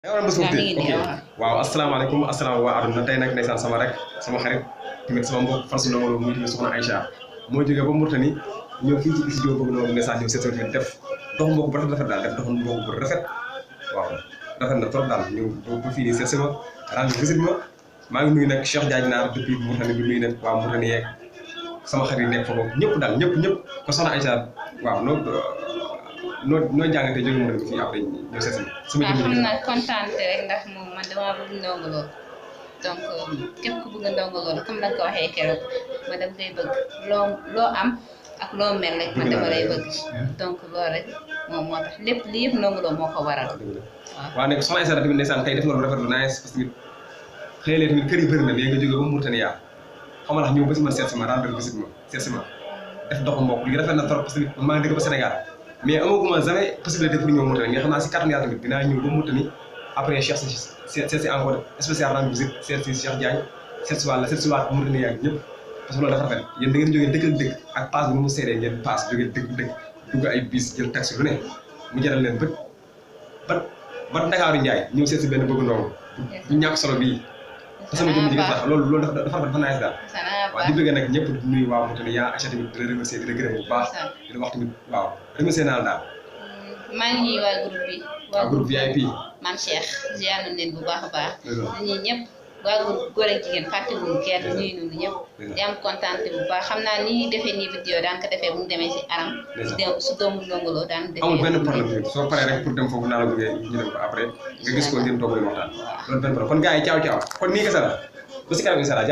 Ewan bés boobu ok waaw asalaamaaleykum asalaam waa aduna tey nag ndeysaan sama rek sama xarit tamit sama mbokk farsu ndongolo muy tamit soxna Aïcha moo jógee ba Mourtani ñëw fii ci studio bëgg noonu ndeysaan ñëw seet fi def dox mbokk bu rafet daal def dox mbokk bu rafet waaw rafet na trop daal ñëw ba fii nii seet si ma rendre visite ma maa ngi nuyu nag Cheikh Diagne Naar depuis Mourtani bi nuyu nag waa Mourtani yeeg sama xarit nekk foofu ñëpp daal ñëpp ko soxna Aïcha waaw noo jàngate jóge mu fii après ñëw seet si ma xam naa kontaan rek ndax moom man damaa bëgg Ndongo Lo donc képp ku bëgg Ndongo Lo comme nag ko waxee keroog ma dama lay bëgg loo am ak loo mel rek man dama lay bëgg donc loolu rek moom moo tax lépp lii yëpp Ndongo Lo moo ko waral waaw nekk soxna Aïssa tamit ndeysaan tey def nga lu rafet lu nice parce que xëy na tamit kër yi bëri na léegi nga jóge ba Mourtani yaa xam nga ñëw ba si ma seet si ma rendre visite ma seet si ma def doxu mbokk lii rafet na trop parce que maa ngi dëkk ba Sénégal mais amaguma jamais possibilité pour ñëw Mourtani mais xam naa si kàttan yàlla tamit dinaa ñëw ba Mourtani après Cheikh seet si encore spécial rendre visite seet si Cheikh Diagne seet si waat Mourtani yaa ñëpp parce que loolu dafa rafet yéen da ngeen jógee dëkk ak dëkk ak paas bi nu mu seedee ngeen paas jógee dëkk dugg ay bis jël taxi lu ne mu jaral leen ba Ndakaaru Njaay ñëw seet si benn bëgg ndongo bu ñàkk solo bii parce que sama jëmm ji tax loolu dafa rafet dafa nice daal waaw di bëgg nag ñëpp di nuyu waa Mourtani yaa Aïcha tamit di la remercier di la gërëm bu baax di la wax tamit waaw remercier naa la daal maa ngi ñuy waa groupe bi waa groupe VIP Mame Cheikh ziar nañ leen bu baax a baax ñi ñëpp waa groupe góor ak jigéen fàttewuñu kenn ñuy nuyu ñëpp di am kontaan bu baax xam naa ni ñuy defee nii vidéo daan ko defee bu mu demee si aram su doomu Ndongo Lo daan defee amul benn problème soo paree rek pour dem foofu naa la bëggee ñu dem ko après nga gis ko ngeen toog leen waxtaan loolu benn problème kon gars yi caaw kon nii nga sala ba si kanam incha allah